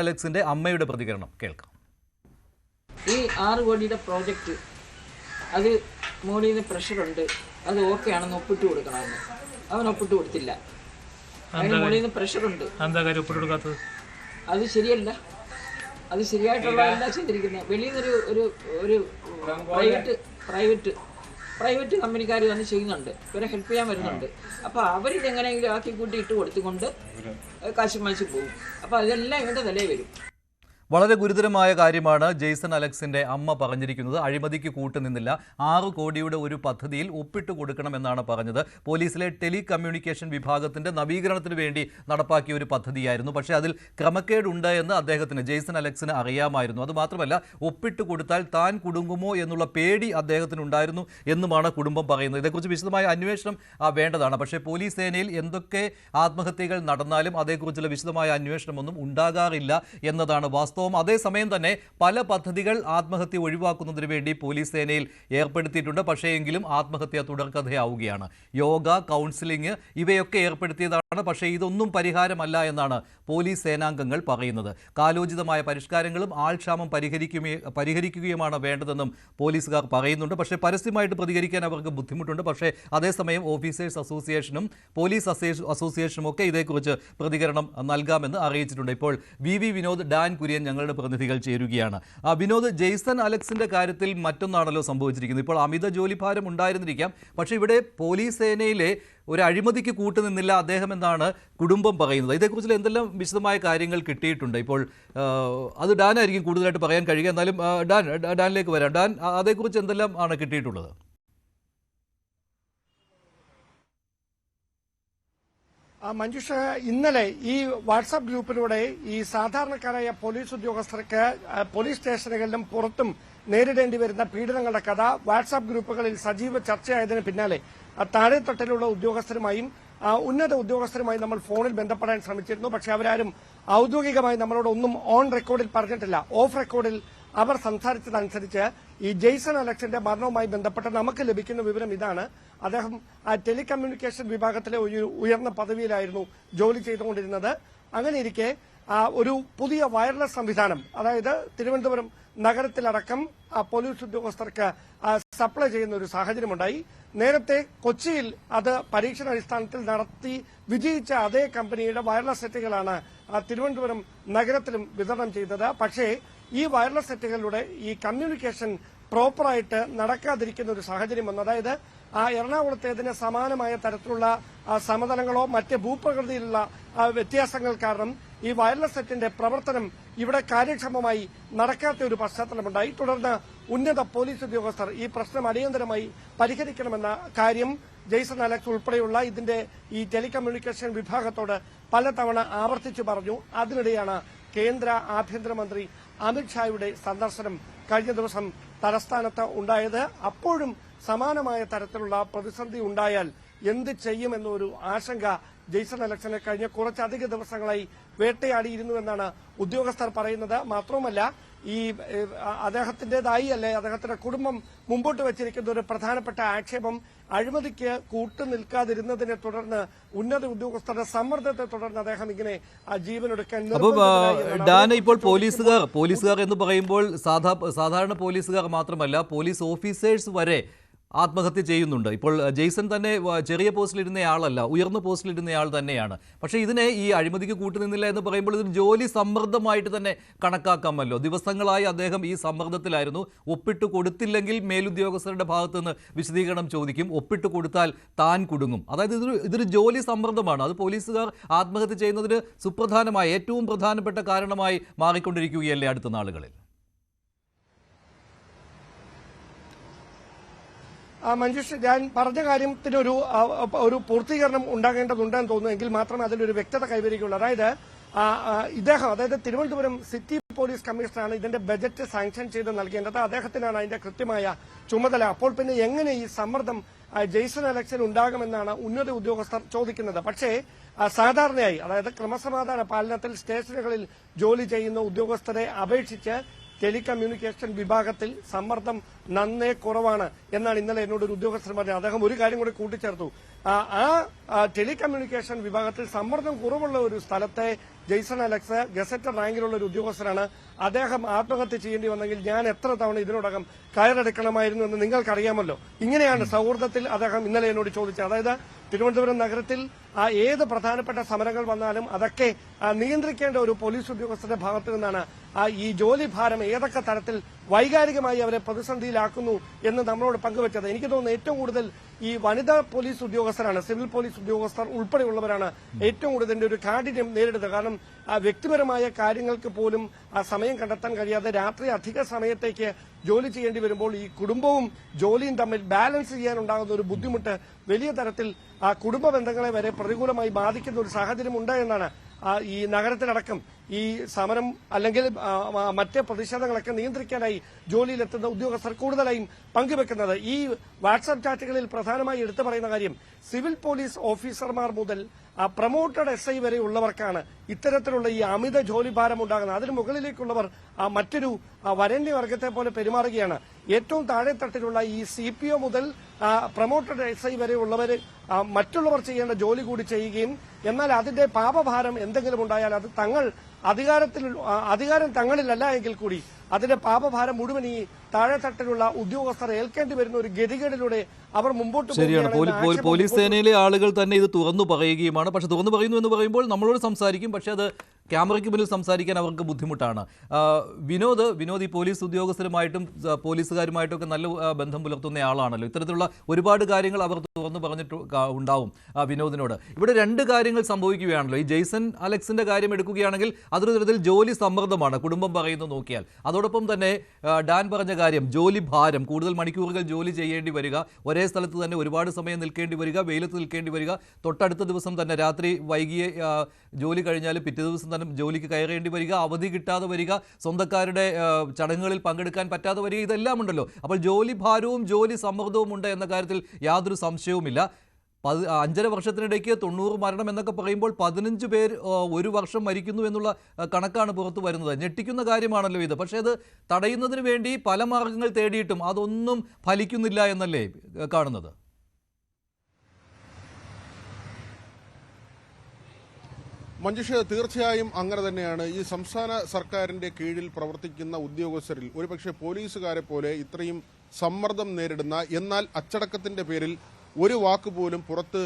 അലക്സിന്റെ അമ്മയുടെ പ്രതികരണം കേൾക്കാം. ഈ 6 കോടിയുടെ പ്രോജക്റ്റ് അത് മോഡിയിൽ നിന്ന് പ്രഷറുണ്ട്, അത് ഓക്കെ ആണെന്ന് ഒപ്പിട്ട് കൊടുക്കണമെന്ന്. അവൻ ഒപ്പിട്ട് കൊടുത്തില്ല. അതിന് മോഡിയിൽ നിന്ന് പ്രഷറുണ്ട്. അത് ശരിയല്ല. അത് ശരിയായിട്ടുള്ളതല്ല ചെയ്തിരിക്കുന്നത്. വെളിയിൽ നിന്നൊരു ഒരു ഒരു പ്രൈവറ്റ് കമ്പനിക്കാർ വന്ന് ചെയ്യുന്നുണ്ട്, ഇവരെ ഹെൽപ്പ് ചെയ്യാൻ വരുന്നുണ്ട്. അപ്പോൾ അവരിതെങ്ങനെയെങ്കിലും ആക്കി കൂട്ടി ഇട്ട് കൊടുത്തുകൊണ്ട് കാശ് മത്സ്യം പോകും. അപ്പോൾ അതെല്ലാം ഇവൻ്റെ തലയിൽ വരും. വളരെ ഗുരുതരമായ കാര്യമാണ് ജെയ്സൺ അലക്സിന്റെ അമ്മ പറഞ്ഞിരിക്കുന്നത്. അഴിമതിക്ക് കൂട്ടുനിന്നില്ല, 6 കോടിയുടെ ഒരു പദ്ധതിയിൽ ഒപ്പിട്ട് കൊടുക്കണമെന്നാണ് പറഞ്ഞത്. പോലീസിലെ ടെലികമ്മ്യൂണിക്കേഷൻ വിഭാഗത്തിന്റെ നവീകരണത്തിന് വേണ്ടി നടപ്പാക്കിയ ഒരു പദ്ധതിയായിരുന്നു. പക്ഷേ അതിൽ ക്രമക്കേടുണ്ട് എന്ന് അദ്ദേഹത്തിന്, ജെയ്സൺ അലക്സിന് അറിയാമായിരുന്നു. അതുമാത്രമല്ല, ഒപ്പിട്ട് കൊടുത്താൽ താൻ കുടുങ്ങുമോ എന്നുള്ള പേടി അദ്ദേഹത്തിനുണ്ടായിരുന്നു എന്നുമാണ് കുടുംബം പറയുന്നത്. ഇതേക്കുറിച്ച് വിശദമായ അന്വേഷണം വേണ്ടതാണ്. പക്ഷേ പോലീസ് സേനയിൽ എന്തൊക്കെ ആത്മഹത്യകൾ നടന്നാലും അതേക്കുറിച്ചുള്ള വിശദമായ അന്വേഷണമൊന്നും ഉണ്ടാകാറില്ല എന്നതാണ് വാസ്തവം. അതേസമയം തന്നെ പല പദ്ധതികൾ ആത്മഹത്യ ഒഴിവാക്കുന്നതിന് വേണ്ടി പോലീസ് സേനയിൽ ഏർപ്പെടുത്തിയിട്ടുണ്ട്. പക്ഷേ എങ്കിലും ആത്മഹത്യ തുടർക്കഥയാവുകയാണ്. യോഗ, കൗൺസിലിംഗ് ഇവയൊക്കെ ഏർപ്പെടുത്തിയതാണ്. പക്ഷേ ഇതൊന്നും പരിഹാരമല്ല എന്നാണ് പോലീസ് സേനാംഗങ്ങൾ പറയുന്നത്. കാലോചിതമായ പരിഷ്കാരങ്ങളും ആൾക്ഷാമം പരിഹരിക്കുകയുമാണ് വേണ്ടതെന്നും പോലീസുകാർ പറയുന്നുണ്ട്. പക്ഷേ പരസ്യമായിട്ട് പ്രതികരിക്കാൻ അവർക്ക് ബുദ്ധിമുട്ടുണ്ട്. പക്ഷേ അതേസമയം ഓഫീസേഴ്സ് അസോസിയേഷനും പോലീസ് അസോസിയേഷനും ഒക്കെ ഇതേക്കുറിച്ച് പ്രതികരണം നൽകാമെന്ന് അറിയിച്ചിട്ടുണ്ട്. ഇപ്പോൾ വി വിനോദ്, ഡാൻ കുര്യൻ ഞങ്ങളുടെ പ്രതിനിധികൾ ചേരുകയാണ്. വിനോദ്, ജെയ്സൺ അലക്സിന്റെ കാര്യത്തിൽ മറ്റൊന്നാണല്ലോ സംഭവിച്ചിരിക്കുന്നത്. ഇപ്പോൾ അമിത ജോലിഭാരം ഉണ്ടായിരുന്നിരിക്കാം, പക്ഷേ ഇവിടെ പോലീസ് സേനയിലെ ഒരു അഴിമതിക്ക് കൂട്ടുനിന്നില്ല അദ്ദേഹം എന്നാണ് കുടുംബം പറയുന്നത്. ഇതേക്കുറിച്ച് എന്തെല്ലാം വിശദമായ കാര്യങ്ങൾ കിട്ടിയിട്ടുണ്ട്? ഇപ്പോൾ അത് ഡാനായിരിക്കും കൂടുതലായിട്ട് പറയാൻ കഴിയുക. എന്നാലും ഡാനിലേക്ക് വരാം. ഡാൻ, അതേക്കുറിച്ച് എന്തെല്ലാം ആണ് കിട്ടിയിട്ടുള്ളത്? മഞ്ജുഷ, ഇന്നലെ ഈ വാട്സാപ്പ് ഗ്രൂപ്പിലൂടെ ഈ സാധാരണക്കാരായ പോലീസ് ഉദ്യോഗസ്ഥർക്ക് പോലീസ് സ്റ്റേഷനുകളിലും പുറത്തും നേരിടേണ്ടി വരുന്ന പീഡനങ്ങളുടെ കഥ വാട്സാപ്പ് ഗ്രൂപ്പുകളിൽ സജീവ ചർച്ചയായതിന് പിന്നാലെ താഴെത്തട്ടിലുള്ള ഉദ്യോഗസ്ഥരുമായും ഉന്നത ഉദ്യോഗസ്ഥരുമായി നമ്മൾ ഫോണിൽ ബന്ധപ്പെടാൻ ശ്രമിച്ചിരുന്നു. പക്ഷെ അവരാരും ഔദ്യോഗികമായി നമ്മളോട് ഒന്നും ഓൺ റെക്കോർഡിൽ പറഞ്ഞിട്ടില്ല. ഓഫ് റെക്കോർഡിൽ അവർ സംസാരിച്ചതനുസരിച്ച് ഈ ജെയ്സൺ അലക്സിന്റെ മരണവുമായി ബന്ധപ്പെട്ട് നമുക്ക് ലഭിക്കുന്ന വിവരം ഇതാണ്. അദ്ദേഹം ടെലികമ്മ്യൂണിക്കേഷൻ വിഭാഗത്തിലെ ഒരു ഉയർന്ന പദവിയിലായിരുന്നു ജോലി ചെയ്തുകൊണ്ടിരുന്നത്. അങ്ങനെയിരിക്കെ ഒരു പുതിയ വയർലെസ് സംവിധാനം, അതായത് തിരുവനന്തപുരം നഗരത്തിലടക്കം പോലീസ് ഉദ്യോഗസ്ഥർക്ക് സപ്ലൈ ചെയ്യുന്ന ഒരു സാഹചര്യമുണ്ടായി. നേരത്തെ കൊച്ചിയിൽ അത് പരീക്ഷണാടിസ്ഥാനത്തിൽ നടത്തി വിജയിച്ച അതേ കമ്പനിയുടെ വയർലെസ് സെറ്റുകളാണ് തിരുവനന്തപുരം നഗരത്തിലും വിതരണം ചെയ്തത്. പക്ഷേ ഈ വയർലെസ് സെറ്റുകളിലൂടെ ഈ കമ്മ്യൂണിക്കേഷൻ പ്രോപ്പറായിട്ട് നടക്കാതിരിക്കുന്ന ഒരു സാഹചര്യം വന്നു. അതായത് എറണാകുളത്തേതിന് സമാനമായ തരത്തിലുള്ള സമതലങ്ങളോ മറ്റ് ഭൂപ്രകൃതിയിലുള്ള വ്യത്യാസങ്ങൾ കാരണം ഈ വയർലെസ് സെറ്റിന്റെ പ്രവർത്തനം ഇവിടെ കാര്യക്ഷമമായി നടക്കാത്ത ഒരു പശ്ചാത്തലമുണ്ടായി. തുടർന്ന് ഉന്നത പോലീസ് ഉദ്യോഗസ്ഥർ ഈ പ്രശ്നം അടിയന്തരമായി പരിഹരിക്കണമെന്ന കാര്യം ജെയ്സൺ അലക്സ് ഉൾപ്പെടെയുള്ള ഇതിന്റെ ഈ ടെലികമ്മ്യൂണിക്കേഷൻ വിഭാഗത്തോട് പലതവണ ആവർത്തിച്ചു പറഞ്ഞു. അതിനിടെയാണ് കേന്ദ്ര ആഭ്യന്തരമന്ത്രി അമിത്ഷായുടെ സന്ദർശനം കഴിഞ്ഞ ദിവസം തലസ്ഥാനത്ത് ഉണ്ടായത്. അപ്പോഴും സമാനമായ തരത്തിലുള്ള പ്രതിസന്ധി ഉണ്ടായാൽ എന്ത് ചെയ്യുമെന്നൊരു ആശങ്ക ജെയ്സൺ അലക്സിനെ കഴിഞ്ഞ കുറച്ചധിക ദിവസങ്ങളായി വേട്ടയാടിയിരുന്നുവെന്നാണ് ഉദ്യോഗസ്ഥർ പറയുന്നത്. മാത്രവുമല്ല, ഈ അദ്ദേഹത്തിന്റേതായി അല്ലെ അദ്ദേഹത്തിന്റെ കുടുംബം മുമ്പോട്ട് വെച്ചിരിക്കുന്ന ഒരു പ്രധാനപ്പെട്ട ആക്ഷേപം അഴിമതിക്ക് കൂട്ടുനിൽക്കാതിരുന്നതിനെ തുടർന്ന് ഉന്നത ഉദ്യോഗസ്ഥരുടെ സമ്മർദ്ദത്തെ തുടർന്ന് അദ്ദേഹം ഇങ്ങനെ ജീവനൊടുക്കാൻ. ഡാന, ഇപ്പോൾ പോലീസുകാർ എന്ന് പറയുമ്പോൾ സാധാരണ പോലീസുകാർ മാത്രമല്ല, പോലീസ് ഓഫീസേഴ്സ് വരെ ആത്മഹത്യ ചെയ്യുന്നുണ്ട്. ഇപ്പോൾ ജെയ്സൺ തന്നെ ചെറിയ പോസ്റ്റിലിരുന്നയാളല്ല, ഉയർന്ന പോസ്റ്റിലിരുന്നയാൾ തന്നെയാണ്. പക്ഷേ ഇതിനെ ഈ അഴിമതിക്ക് കൂട്ടുനിന്നില്ല എന്ന് പറയുമ്പോൾ ഇതൊരു ജോലി സമ്മർദ്ദമായിട്ട് തന്നെ കണക്കാക്കാമല്ലോ. ദിവസങ്ങളായി അദ്ദേഹം ഈ സമ്മർദ്ദത്തിലായിരുന്നു. ഒപ്പിട്ട് കൊടുത്തില്ലെങ്കിൽ മേലുദ്യോഗസ്ഥരുടെ ഭാഗത്തു നിന്ന് വിശദീകരണം ചോദിക്കും, ഒപ്പിട്ട് കൊടുത്താൽ താൻ കുടുങ്ങും. അതായത് ഇതൊരു ജോലി സമ്മർദ്ദമാണ്. അത് പോലീസുകാർ ആത്മഹത്യ ചെയ്യുന്നതിന് സുപ്രധാനമായ, ഏറ്റവും പ്രധാനപ്പെട്ട കാരണമായി മാറിക്കൊണ്ടിരിക്കുകയല്ലേ അടുത്ത നാളുകളിൽ? മഞ്ജുഷ്, ഞാൻ പറഞ്ഞ കാര്യത്തിന് ഒരു പൂർത്തീകരണം ഉണ്ടാകേണ്ടതുണ്ടെന്ന് തോന്നുമെങ്കിൽ മാത്രമേ അതിലൊരു വ്യക്തത കൈവരികയുള്ളൂ. അതായത് അതായത് തിരുവനന്തപുരം സിറ്റി പോലീസ് കമ്മീഷണറാണ് ഇതിന്റെ ബജറ്റ് സാങ്ഷൻ ചെയ്ത് നൽകേണ്ടത്. അദ്ദേഹത്തിനാണ് അതിന്റെ കൃത്യമായ ചുമതല. അപ്പോൾ പിന്നെ എങ്ങനെ ഈ സമ്മർദ്ദം ജെയ്സൺ അലക്സിന് ഉണ്ടാകുമെന്നാണ് ഉന്നത ഉദ്യോഗസ്ഥർ ചോദിക്കുന്നത്. പക്ഷേ സാധാരണയായി, അതായത് ക്രമസമാധാന പാലനത്തിൽ സ്റ്റേഷനുകളിൽ ജോലി ചെയ്യുന്ന ഉദ്യോഗസ്ഥരെ അപേക്ഷിച്ച് ടെലികമ്മ്യൂണിക്കേഷൻ വിഭാഗത്തിൽ സമ്മർദ്ദം നന്നേ കുറവാണ് എന്നാണ് ഇന്നലെ എന്നോട് ഒരു ഉദ്യോഗസ്ഥൻ പറഞ്ഞത്. അദ്ദേഹം ഒരു കാര്യം കൂടി കൂട്ടിച്ചേർത്തു. ടെലികമ്മ്യൂണിക്കേഷൻ വിഭാഗത്തിൽ സമ്മർദ്ദം കുറവുള്ള ഒരു സ്ഥലത്തെ ജെയ്സൺ അലക്സ് ഗസറ്റർ റാങ്കിലുള്ള ഒരു ഉദ്യോഗസ്ഥരാണ്. അദ്ദേഹം ആത്മഹത്യ ചെയ്യേണ്ടി വന്നെങ്കിൽ ഞാൻ എത്ര തവണ ഇതിനോടകം കയറെടുക്കണമായിരുന്നു എന്ന് നിങ്ങൾക്കറിയാമല്ലോ. ഇങ്ങനെയാണ് സൗഹൃദത്തിൽ അദ്ദേഹം ഇന്നലെ എന്നോട് ചോദിച്ചത്. അതായത് തിരുവനന്തപുരം നഗരത്തിൽ ഏത് പ്രധാനപ്പെട്ട സമരങ്ങൾ വന്നാലും അതൊക്കെ നിയന്ത്രിക്കേണ്ട ഒരു പോലീസ് ഉദ്യോഗസ്ഥരുടെ ഭാഗത്തു നിന്നാണ് ഈ ജോലി ഭാരം ഏതൊക്കെ തരത്തിൽ വൈകാരികമായി അവരെ പ്രതിസന്ധിയിലാക്കുന്നു എന്ന് നമ്മളോട് പങ്കുവച്ചത്. എനിക്ക് തോന്നുന്നു ഏറ്റവും കൂടുതൽ ഈ വനിതാ പോലീസ് ഉദ്യോഗസ്ഥരാണ്, സിവിൽ പോലീസ് ഉദ്യോഗസ്ഥർ ഉൾപ്പെടെയുള്ളവരാണ് ഏറ്റവും കൂടുതൽ ഇതിന്റെ ഒരു കാഠിന്യം നേരിടുന്നത്. കാരണം വ്യക്തിപരമായ കാര്യങ്ങൾക്ക് പോലും സമയം കണ്ടെത്താൻ കഴിയാതെ രാത്രി അധിക സമയത്തേക്ക് ജോലി ചെയ്യേണ്ടി വരുമ്പോൾ ഈ കുടുംബവും ജോലിയും തമ്മിൽ ബാലൻസ് ചെയ്യാനുണ്ടാകുന്ന ഒരു ബുദ്ധിമുട്ട് വലിയ തരത്തിൽ കുടുംബ ബന്ധങ്ങളെ വരെ പ്രതികൂലമായി ബാധിക്കുന്ന ഒരു സാഹചര്യം ഉണ്ട് എന്നാണ് ഈ നഗരത്തിലടക്കം ഈ സമരം അല്ലെങ്കിൽ മറ്റ് പ്രതിഷേധങ്ങളൊക്കെ നിയന്ത്രിക്കാനായി ജോലിയിലെത്തുന്ന ഉദ്യോഗസ്ഥർ കൂടുതലായും പങ്കുവെക്കുന്നത്. ഈ വാട്സാപ്പ് ചാറ്റുകളിൽ പ്രധാനമായി എടുത്തു പറയുന്ന കാര്യം സിവിൽ പോലീസ് ഓഫീസർമാർ മുതൽ പ്രൊമോട്ടഡ് SI വരെ ഉള്ളവർക്കാണ് ഇത്തരത്തിലുള്ള ഈ അമിത ജോലിഭാരം ഉണ്ടാകുന്നത്. അതിന് മുകളിലേക്കുള്ളവർ മറ്റൊരു വരേണ്യവർഗത്തെ പോലെ പെരുമാറുകയാണ്. ഏറ്റവും താഴെത്തട്ടിലുള്ള ഈ CPO മുതൽ പ്രൊമോട്ടഡ് SI വരെ ഉള്ളവർ മറ്റുള്ളവർ ചെയ്യേണ്ട ജോലി കൂടി ചെയ്യുകയും എന്നാൽ അതിന്റെ പാപഭാരം എന്തെങ്കിലും ഉണ്ടായാൽ അത് അധികാരം തങ്ങളിലല്ല എങ്കിൽ കൂടി അതിന്റെ പാപഭാരം മുഴുവൻ ഈ താഴെത്തട്ടിലുള്ള ഉദ്യോഗസ്ഥർ ഏൽക്കേണ്ടി വരുന്ന ഒരു ഗതികേടിലൂടെ അവർ മുമ്പോട്ട് ശരിയാണ്. പോലീസ് സേനയിലെ ആളുകൾ തന്നെ ഇത് തുറന്നു പറയുകയുമാണ്. പക്ഷെ തുറന്നു പറയുന്നു എന്ന് പറയുമ്പോൾ നമ്മളോട് സംസാരിക്കും, പക്ഷെ അത് ക്യാമറയ്ക്ക് മുന്നിൽ സംസാരിക്കാൻ അവർക്ക് ബുദ്ധിമുട്ടാണ്. വിനോദ് ഈ പോലീസ് ഉദ്യോഗസ്ഥരുമായിട്ടും പോലീസുകാരുമായിട്ടും ഒക്കെ നല്ല ബന്ധം പുലർത്തുന്ന ആളാണല്ലോ. ഇത്തരത്തിലുള്ള ഒരുപാട് കാര്യങ്ങൾ അവർ തുറന്നു പറഞ്ഞിട്ട് ഉണ്ടാവും വിനോദിനോട്. ഇവിടെ രണ്ട് കാര്യങ്ങൾ സംഭവിക്കുകയാണല്ലോ. ഈ ജെയ്സൺ അലക്സിന്റെ കാര്യം എടുക്കുകയാണെങ്കിൽ അതൊരു തരത്തിൽ ജോലി സമ്മർദ്ദമാണ്, കുടുംബം പറയുന്നത് നോക്കിയാൽ. അതോടൊപ്പം തന്നെ ഡാൻ പറഞ്ഞ കാര്യം ജോലി ഭാരം, കൂടുതൽ മണിക്കൂറുകൾ ജോലി ചെയ്യേണ്ടി വരിക, ഒരേ സ്ഥലത്ത് തന്നെ ഒരുപാട് സമയം നിൽക്കേണ്ടി വരിക, വെയിലത്ത് നിൽക്കേണ്ടി വരിക, തൊട്ടടുത്ത ദിവസം തന്നെ രാത്രി വൈകിയ ജോലി കഴിഞ്ഞാൽ പിറ്റേ ദിവസം തന്നെ ജോലിക്ക് കയറേണ്ടി വരിക, അവധി കിട്ടാതെ വരിക, സ്വന്തക്കാരുടെ ചടങ്ങുകളിൽ പങ്കെടുക്കാൻ പറ്റാതെ വരിക, ഇതെല്ലാം ഉണ്ടല്ലോ. അപ്പോൾ ജോലി ഭാരവും ജോലി സമ്മർദ്ദവും ഉണ്ട് എന്ന കാര്യത്തിൽ യാതൊരു സംശയവുമില്ല. 5.5 വർഷത്തിനിടയ്ക്ക് 90 മരണം എന്നൊക്കെ പറയുമ്പോൾ 15 പേർ ഒരു വർഷം മരിക്കുന്നു എന്നുള്ള കണക്കാണ് പുറത്തു വരുന്നത്. ഞെട്ടിക്കുന്ന കാര്യമാണല്ലോ ഇത്. പക്ഷേ അത് തടയുന്നതിന് വേണ്ടി പല മാർഗങ്ങൾ തേടിയിട്ടും അതൊന്നും ഫലിക്കുന്നില്ല എന്നല്ലേ കാണുന്നത്? മഞ്ജുഷ, തീർച്ചയായും അങ്ങനെ തന്നെയാണ്. ഈ സംസ്ഥാന സർക്കാരിന്റെ കീഴിൽ പ്രവർത്തിക്കുന്ന ഉദ്യോഗസ്ഥരിൽ ഒരുപക്ഷെ പോലീസുകാരെ പോലെ ഇത്രയും സമ്മർദ്ദം നേരിടുന്ന, എന്നാൽ അച്ചടക്കത്തിന്റെ പേരിൽ ഒരു വാക്ക് പോലും പുറത്ത്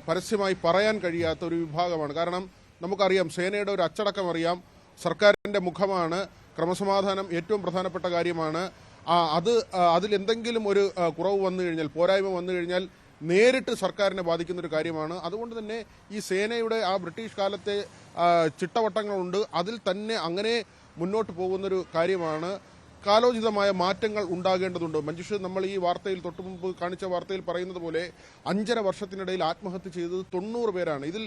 പരസ്യമായി പറയാൻ കഴിയാത്ത ഒരു വിഭാഗമാണ്. കാരണം നമുക്കറിയാം, സേനയുടെ ഒരു അച്ചടക്കം അറിയാം, സർക്കാരിന്റെ മുഖമാണ്, ക്രമസമാധാനം ഏറ്റവും പ്രധാനപ്പെട്ട കാര്യമാണ്. അതിലെന്തെങ്കിലും ഒരു കുറവ് വന്നു കഴിഞ്ഞാൽ, പോരായ്മ വന്നു കഴിഞ്ഞാൽ നേരിട്ട് സർക്കാരിനെ ബാധിക്കുന്ന ഒരു കാര്യമാണ്. അതുകൊണ്ട് തന്നെ ഈ സേനയുടെ ബ്രിട്ടീഷ് കാലത്തെ ചിട്ടവട്ടങ്ങളുണ്ട്, അതിൽ തന്നെ അങ്ങനെ മുന്നോട്ട് പോകുന്നൊരു കാര്യമാണ്. കാലോചിതമായ മാറ്റങ്ങൾ ഉണ്ടാകേണ്ടതുണ്ട്. മഞ്ജുഷ, നമ്മൾ ഈ വാർത്തയിൽ തൊട്ടുമുമ്പ് കാണിച്ച വാർത്തയിൽ പറയുന്നത് പോലെ 5.5 വർഷത്തിനിടയിൽ ആത്മഹത്യ ചെയ്തത് 90 പേരാണ്. ഇതിൽ